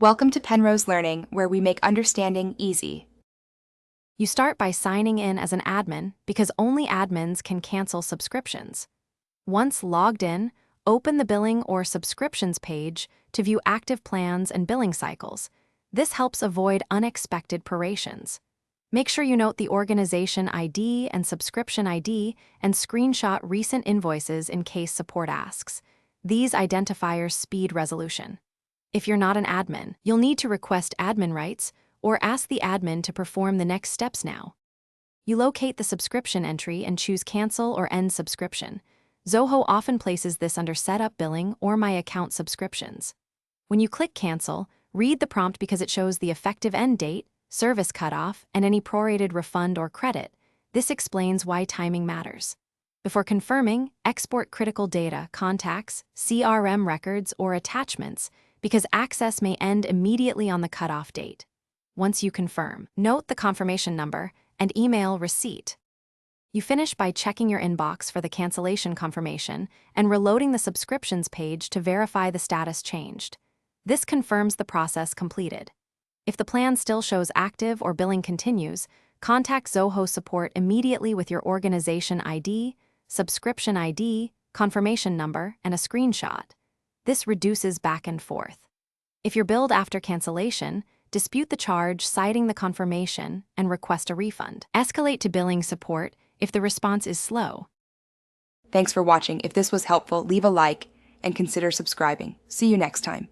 Welcome to Penrose Learning, where we make understanding easy. You start by signing in as an admin because only admins can cancel subscriptions. Once logged in, open the billing or subscriptions page to view active plans and billing cycles. This helps avoid unexpected prorations. Make sure you note the organization ID and subscription ID and screenshot recent invoices in case support asks. These identifiers speed resolution. If you're not an admin, you'll need to request admin rights or ask the admin to perform the next steps now. You locate the subscription entry and choose Cancel or End Subscription. Zoho often places this under Setup Billing or My Account Subscriptions. When you click Cancel, read the prompt because it shows the effective end date, service cutoff, and any prorated refund or credit. This explains why timing matters. Before confirming, export critical data, contacts, CRM records, or attachments because access may end immediately on the cutoff date. Once you confirm, note the confirmation number and email receipt. You finish by checking your inbox for the cancellation confirmation and reloading the subscriptions page to verify the status changed. This confirms the process completed. If the plan still shows active or billing continues, contact Zoho support immediately with your organization ID, subscription ID, confirmation number, and a screenshot. This reduces back and forth. If you're billed after cancellation, dispute the charge citing the confirmation and request a refund. Escalate to billing support if the response is slow. Thanks for watching. If this was helpful, leave a like and consider subscribing. See you next time.